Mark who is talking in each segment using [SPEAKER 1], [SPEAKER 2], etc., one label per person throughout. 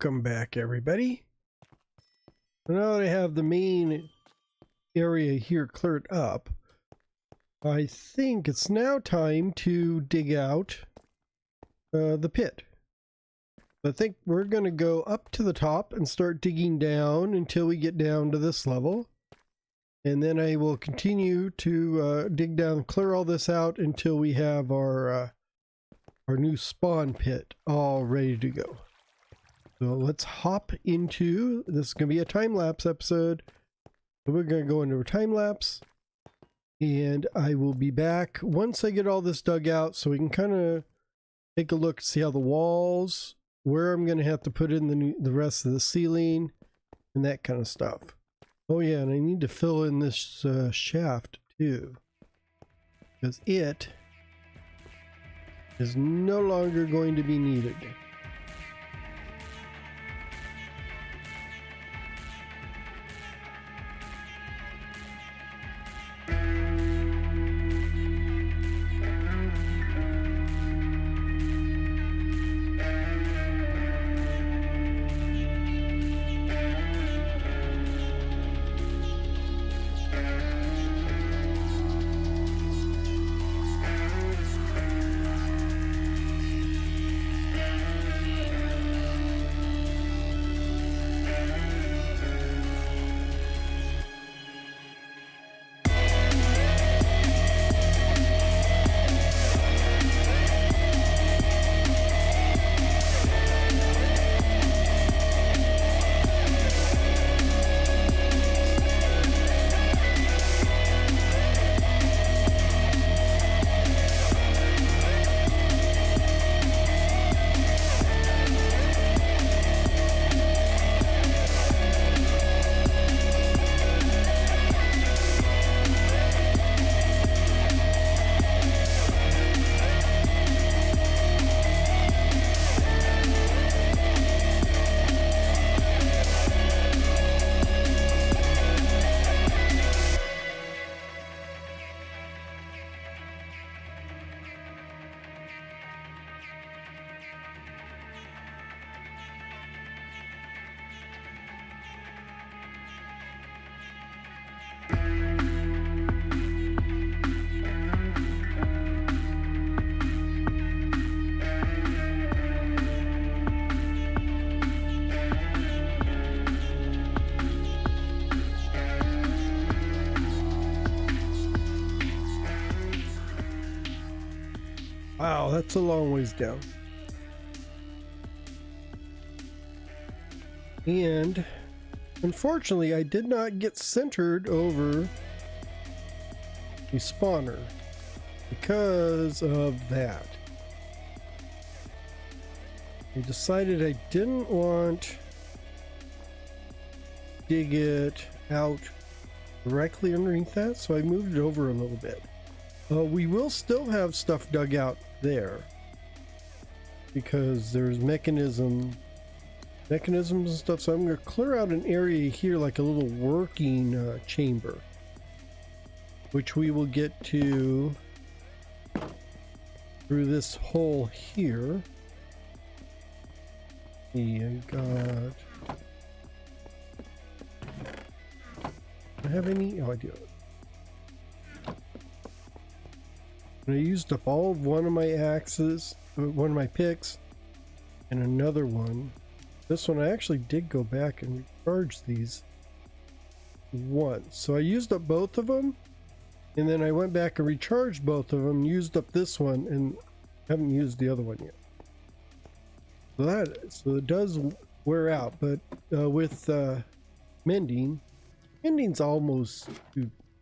[SPEAKER 1] Welcome back, everybody. Now that I have the main area here cleared up, I think it's now time to dig out the pit. I think we're going to go up to the top and start digging down until we get down to this level. And then I will continue to dig down and clear all this out until we have our new spawn pit all ready to go. So let's hop into, this is going to be a time-lapse episode. So we're going to go into a time-lapse. And I will be back once I get all this dug out so we can kind of take a look, see how the walls, where I'm going to have to put in the rest of the ceiling, and that kind of stuff. Oh yeah, and I need to fill in this shaft too, because it is no longer going to be needed. Wow, that's a long ways down. And unfortunately, I did not get centered over the spawner because of that. I decided I didn't want to dig it out directly underneath that, so I moved it over a little bit. We will still have stuff dug out there because there's mechanisms and stuff, so I'm going to clear out an area here like a little working chamber, which we will get to through this hole here. I have any? Oh, I do. I used up all of one of my axes, one of my picks, and another one. This one I actually did go back and recharge these once. So I used up both of them, and then I went back and recharged both of them, used up this one, and haven't used the other one yet. So it does wear out, but with mending's almost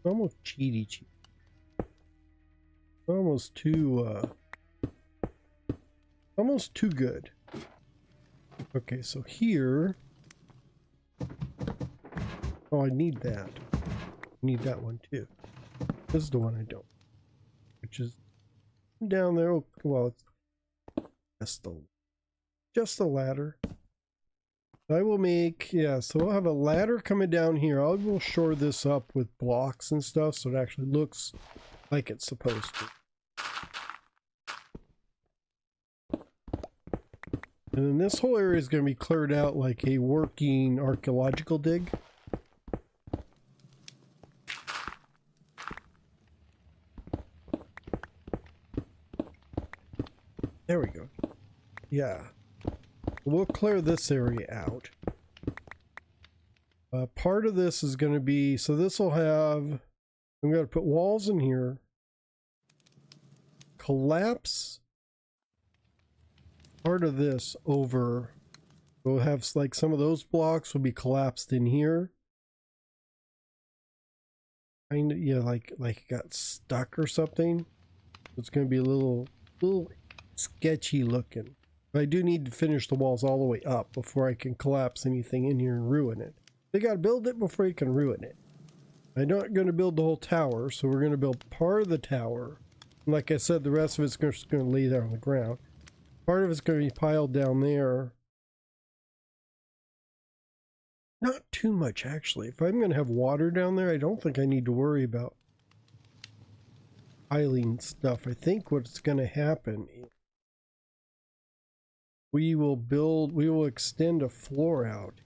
[SPEAKER 1] cheaty. Almost too good. Okay, so here, oh, I need that. I need that one too. This is the one I don't, which is down there. Oh, well, it's just the ladder. I will make, yeah, so we'll have a ladder coming down here. I will shore this up with blocks and stuff so it actually looks like it's supposed to. And then this whole area is going to be cleared out like a working archaeological dig. There we go. Yeah. We'll clear this area out. Part of this is going to be, so this will have, I'm going to put walls in here. Collapse part of this over. We'll have like some of those blocks will be collapsed in here. Kind of, yeah, like it got stuck or something. It's going to be a little sketchy looking. But I do need to finish the walls all the way up before I can collapse anything in here and ruin it. They got to build it before you can ruin it. I'm not going to build the whole tower, so we're going to build part of the tower. Like I said, the rest of it's just going to lay there on the ground. Part of it's going to be piled down there. Not too much, actually. If I'm going to have water down there, I don't think I need to worry about piling stuff. I think what's going to happen is we will extend a floor out.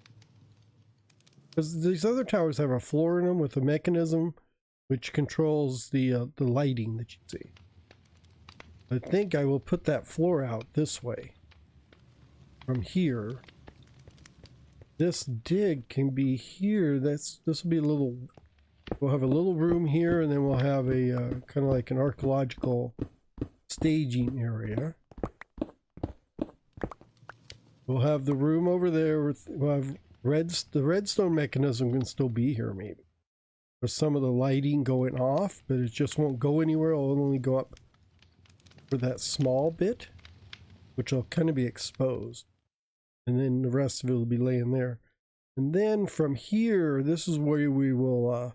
[SPEAKER 1] Because these other towers have a floor in them with a mechanism which controls the lighting that you see. I think I will put that floor out this way. From here. This dig can be here. This will be a little, we'll have a little room here, and then we'll have a kind of like an archaeological staging area. We'll have the room over there with, we'll have the redstone mechanism can still be here maybe. With some of the lighting going off, but it just won't go anywhere. It'll only go up for that small bit, which will kind of be exposed. And then the rest of it will be laying there. And then from here, this is where we will,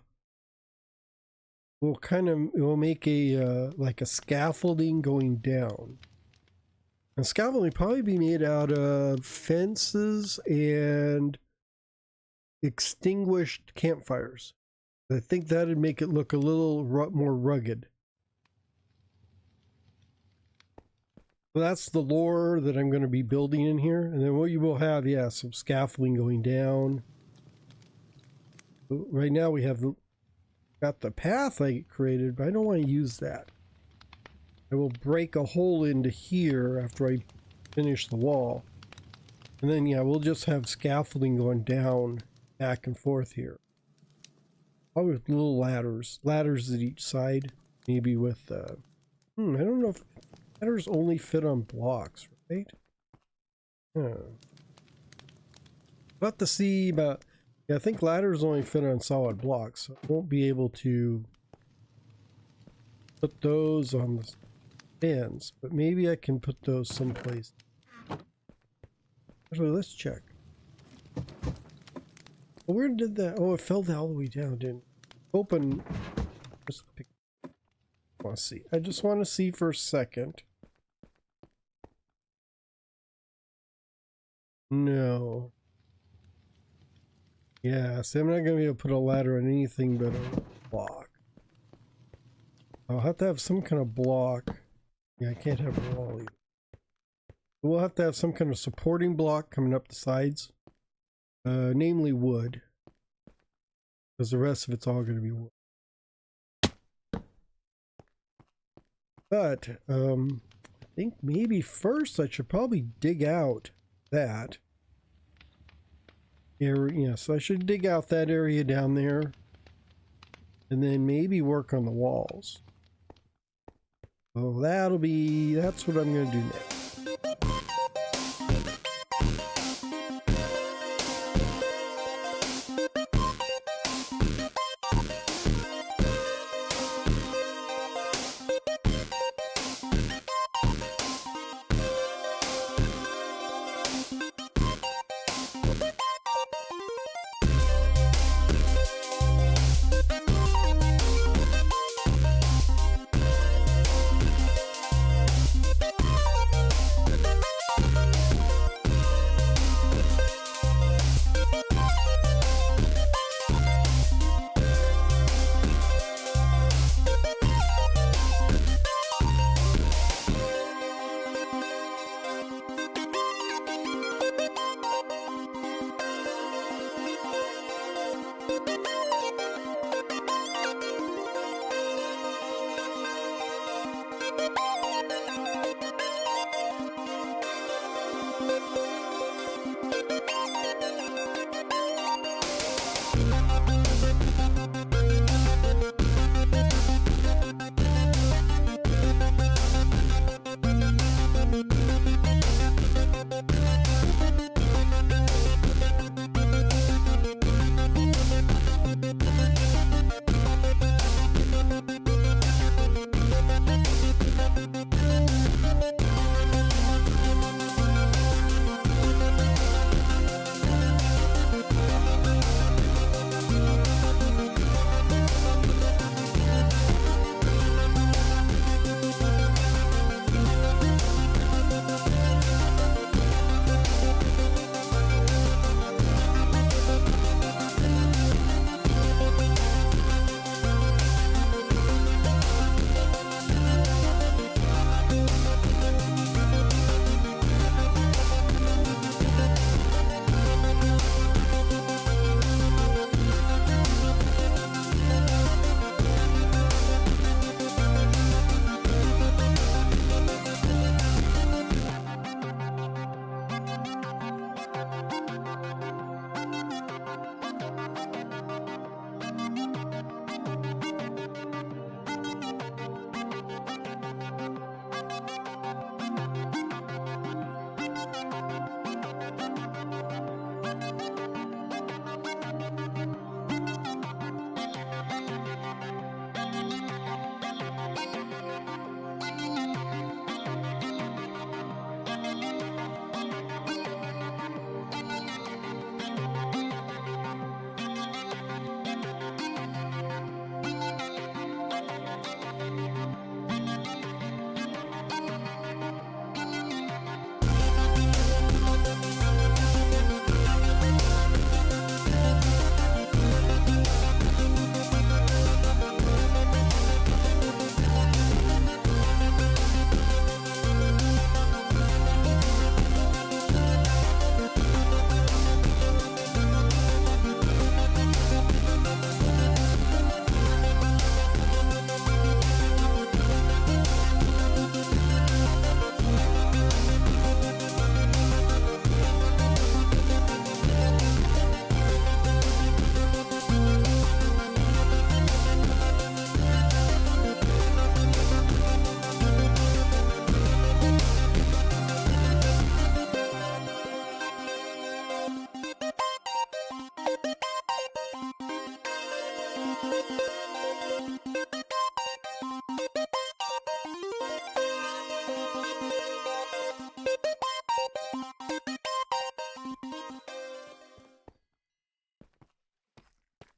[SPEAKER 1] we'll make a, like a scaffolding going down. And scaffolding will probably be made out of fences and extinguished campfires. I think that'd make it look a little more rugged. So that's the lore that I'm going to be building in here. And then what you will have, yeah, some scaffolding going down. Right now we have got the path I created, but I don't want to use that. I will break a hole into here after I finish the wall. And then, yeah, we'll just have scaffolding going down, back and forth here. Probably with little ladders. Ladders at each side. Maybe with, I don't know if ladders only fit on blocks, right? About to see, but yeah, I think ladders only fit on solid blocks. So I won't be able to put those on the stands, but maybe I can put those someplace. Actually, let's check. Well, where did that? Oh, it fell all the way down, didn't it? Open. Just pick. I want to see. I just want to see for a second. No. Yeah, see, I'm not going to be able to put a ladder on anything but a block. I'll have to have some kind of block. Yeah, I can't have a wall either. We'll have to have some kind of supporting block coming up the sides. Namely wood. Because the rest of it's all going to be wood. But, I think maybe first I should probably dig out that area. Yeah, so I should dig out that area down there. And then maybe work on the walls. So that's what I'm going to do next.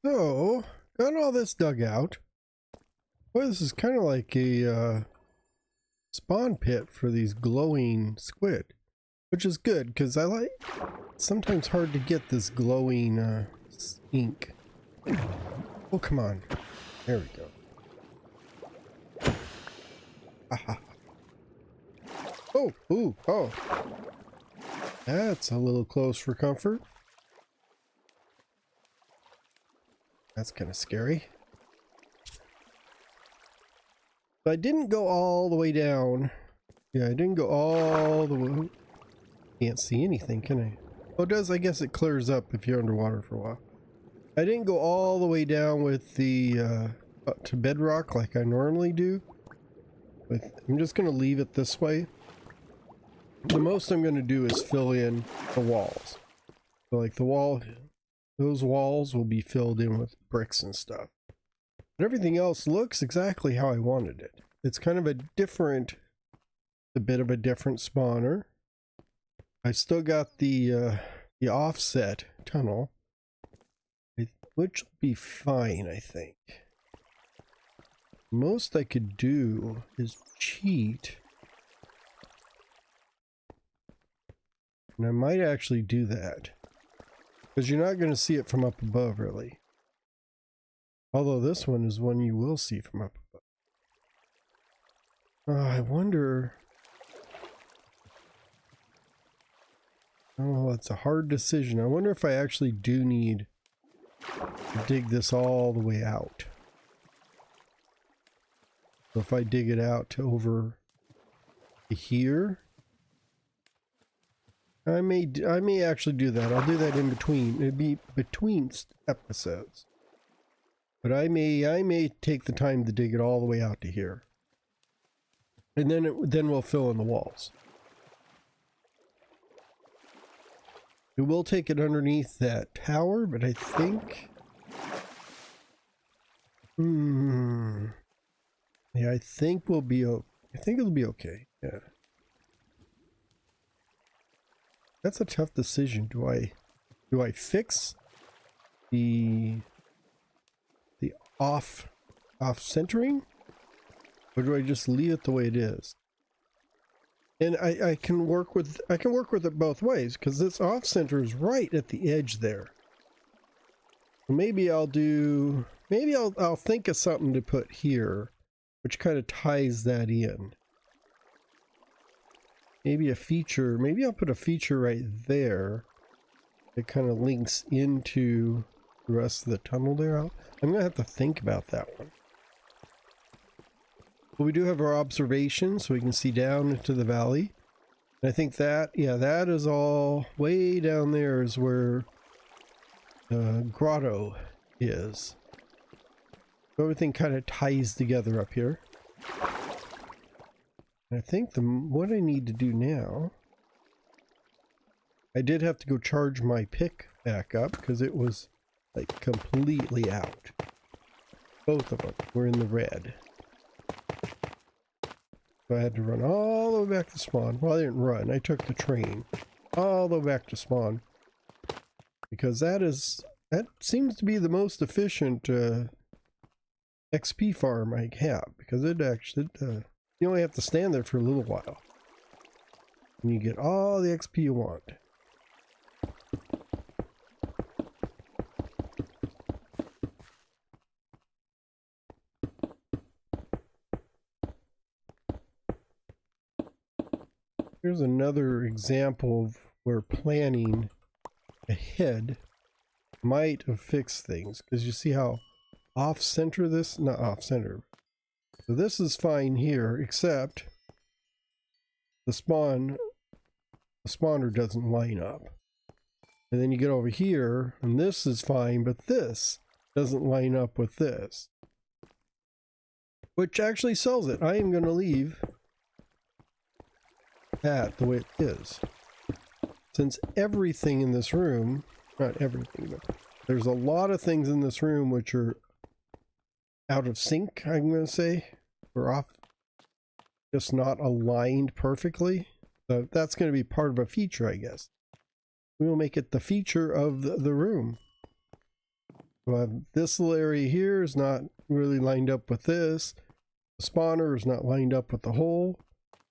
[SPEAKER 1] So, got all this dug out. Boy, this is kind of like a spawn pit for these glowing squid, which is good because I like. It's sometimes hard to get this glowing ink. Oh, come on! There we go. Aha. Oh, ooh, oh! That's a little close for comfort. That's kind of scary. But I didn't go all the way down. Yeah, I didn't go all the way. Can't see anything, can I? Oh, it does. I guess it clears up if you're underwater for a while. I didn't go all the way down with the to bedrock like I normally do. I'm just going to leave it this way. The most I'm going to do is fill in the walls. So like the wall, those walls will be filled in with bricks and stuff. But everything else looks exactly how I wanted it. It's kind of a bit of a different spawner. I still got the offset tunnel, which will be fine, I think. Most I could do is cheat. And I might actually do that. Because you're not going to see it from up above, really. Although this one is one you will see from up above. I wonder... Oh, it's a hard decision. I wonder if I actually do need dig this all the way out. So if I dig it out to over to here, I may actually do that. I'll do that in between. It'd be between episodes. But I may take the time to dig it all the way out to here. And then we'll fill in the walls. It will take it underneath that tower, but I think yeah, I think it'll be okay. Yeah. That's a tough decision. Do I fix the off centering, or do I just leave it the way it is? And I can work with it both ways, because this off center is right at the edge there. So maybe I'll think of something to put here, which kind of ties that in. Maybe I'll put a feature right there that kind of links into the rest of the tunnel there. I'm gonna have to think about that one. But we do have our observation, so we can see down into the valley. And I think that is all way down there is where the grotto is. So everything kind of ties together up here. And I think what I need to do now, I did have to go charge my pick back up because it was like completely out. Both of them were in the red. So I had to run all the way back to spawn. Well, I didn't run. I took the train all the way back to spawn. Because that seems to be the most efficient XP farm I have. Because it actually, you only have to stand there for a little while. And you get all the XP you want. Here's another example of where planning ahead might have fixed things, because you see how off-center this, not off-center. So this is fine here, except the spawner doesn't line up. And then you get over here, and this is fine, but this doesn't line up with this. Which actually sells it. I am going to leave that the way it is. Since everything in this room, not everything, but there's a lot of things in this room which are out of sync, I'm going to say, or off, just not aligned perfectly. So that's going to be part of a feature, I guess. We will make it the feature of the room. So this little area here is not really lined up with this. The spawner is not lined up with the hole.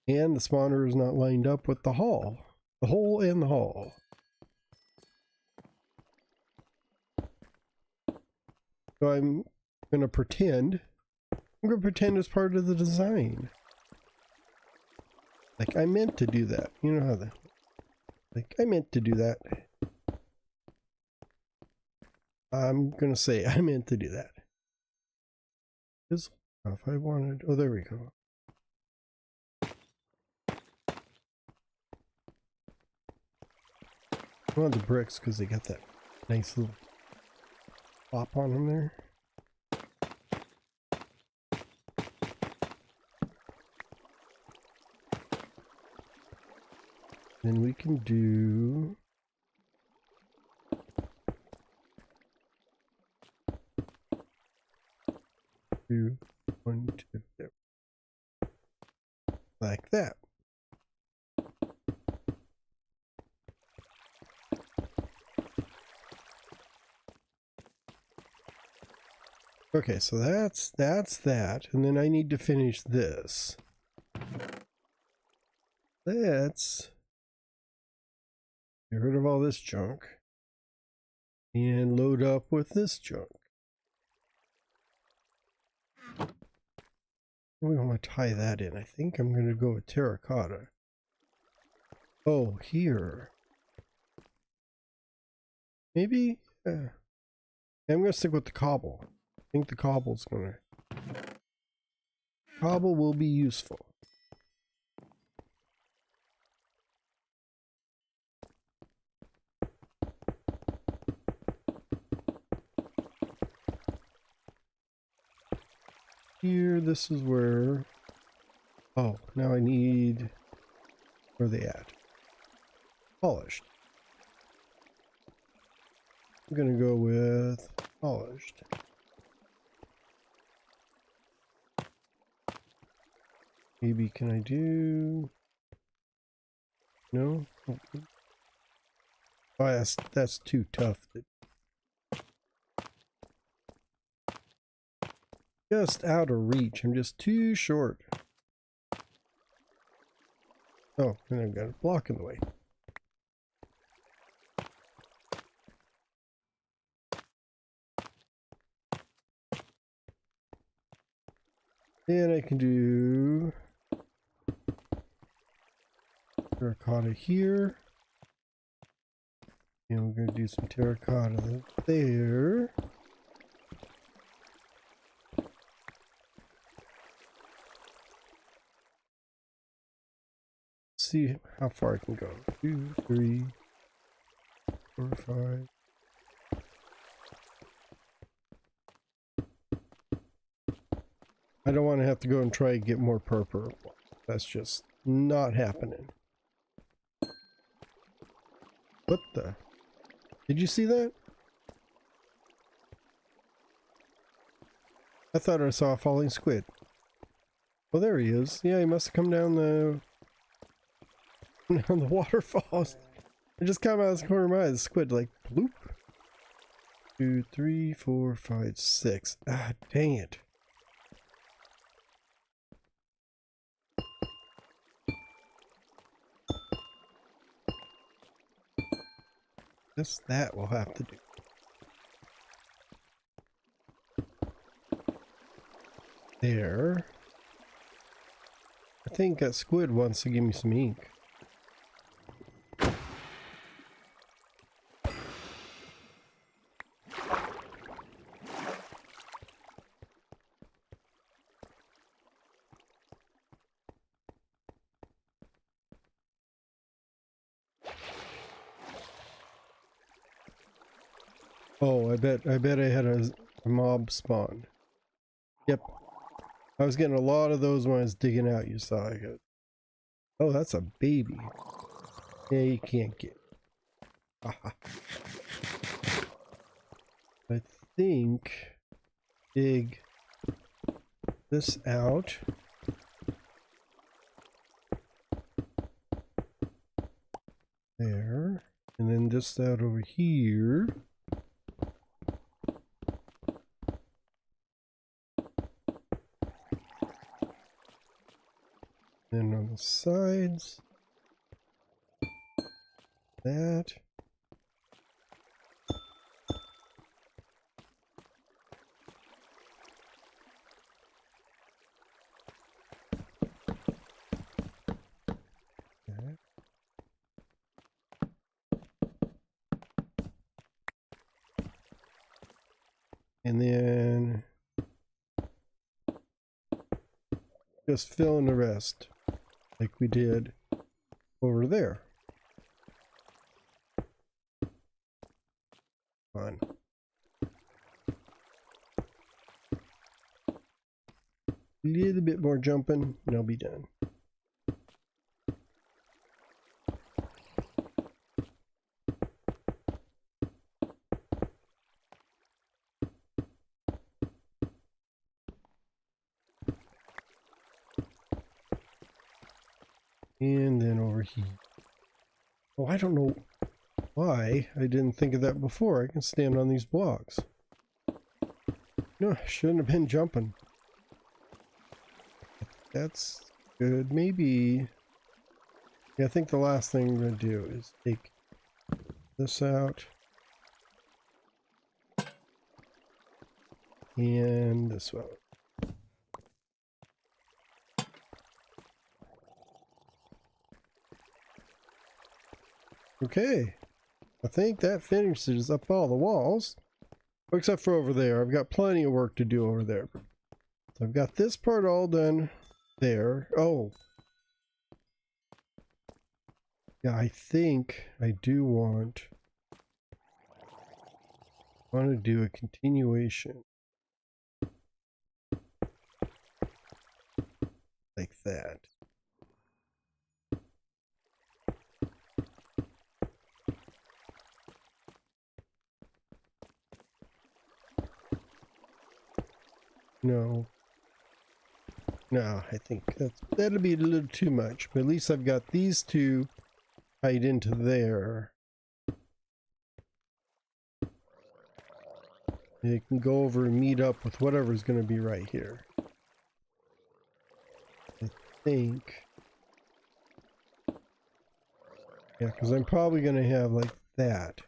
[SPEAKER 1] And the spawner is not lined up with the hall. The hole and the hall. So I'm going to pretend. I'm going to pretend it's part of the design. Like I meant to do that. You know how that... Like I meant to do that. I'm going to say I meant to do that. If I wanted... Oh, there we go. I want the bricks because they got that nice little pop on them there. Then we can do... one, two, there. Like that. Okay, so that's that, and then I need to finish this. Let's get rid of all this junk and load up with this junk. We want to tie that in. I think I'm going to go with terracotta. Oh, here. Maybe... I'm gonna stick with the cobble. I think the cobble's gonna... Cobble will be useful. Here, this is where... Oh, now I need... Where are they at? Polished. I'm gonna go with polished. Maybe can I do... No? Oh, that's too tough. Just out of reach. I'm just too short. Oh, and I've got a block in the way. Then I can do terracotta here. And we're going to do some terracotta there. See how far I can go. 2, 3, 4, 5. I don't want to have to go and try and get more purple. That's just not happening. What the? Did you see that? I thought I saw a falling squid. Oh, there he is. Yeah, he must have come down the waterfalls. I just come out of the corner of my eye. The squid like bloop. 2, 3, 4, 5, 6. Ah, dang it. Just that we'll have to do. There. I think that squid wants to give me some ink. Oh, I bet I had a mob spawn. Yep. I was getting a lot of those when I was digging out, you saw. I got... Oh, that's a baby. Yeah, you can't get... Aha. I think... Dig this out. There. And then just out over here. Then on the sides, that. Okay. And then just fill in the rest. Like we did over there. Fun. A little bit more jumping and I'll be done. And then over here. Oh, I don't know why I didn't think of that before. I can stand on these blocks. No, I shouldn't have been jumping. That's good. Maybe... Yeah, I think the last thing I'm going to do is take this out. And this one. Okay, I think that finishes up all the walls. Except for over there. I've got plenty of work to do over there. So I've got this part all done there. Oh. Yeah, I think I do want to do a continuation. Like that. No. No, I think that'll be a little too much. But at least I've got these two tied into there. They can go over and meet up with whatever's going to be right here. I think. Yeah, because I'm probably going to have like that.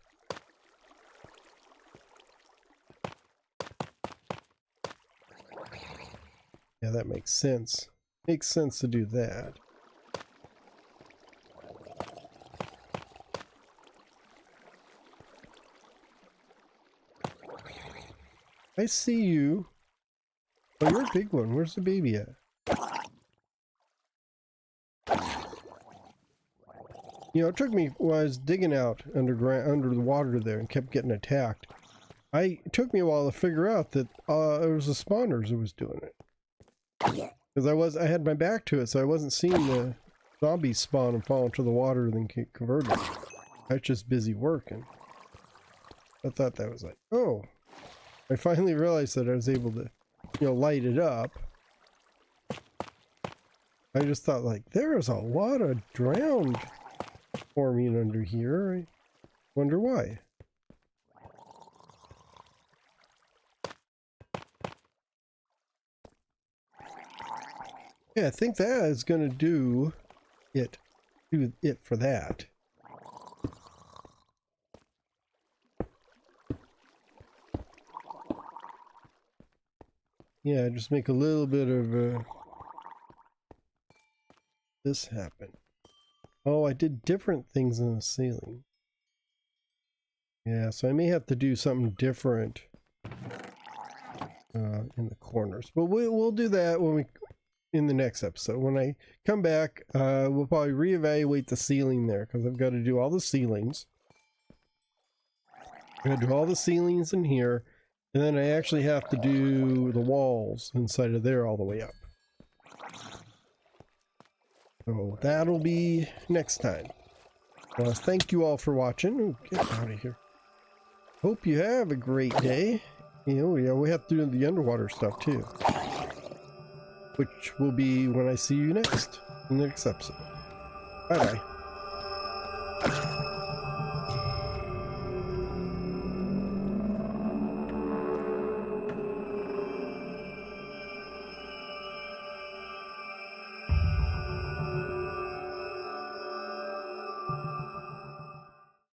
[SPEAKER 1] Yeah, that makes sense. Makes sense to do that. I see you. Oh, you're a big one. Where's the baby at? You know, it took me when I was digging out underground, under the water there, and kept getting attacked. It took me a while to figure out that it was the spawners who was doing it. Because I had my back to it, so I wasn't seeing the zombies spawn and fall into the water and then get converted. I was just busy working. I thought that was like, oh. I finally realized that I was able to, you know, light it up. I just thought, like, there is a lot of drowned forming under here. I wonder why. Yeah, I think that is going to do it for that. Yeah, just make a little bit of this happen. Oh, I did different things in the ceiling. Yeah, so I may have to do something different in the corners, but we'll do that when in the next episode. When I come back, we'll probably reevaluate the ceiling there because I've got to do all the ceilings. I'm gonna do all the ceilings in here, and then I actually have to do the walls inside of there all the way up. So that'll be next time. Well, thank you all for watching. Ooh, get out of here. Hope you have a great day. You know, yeah, we have to do the underwater stuff too, which will be when I see you next in the next episode. Bye bye.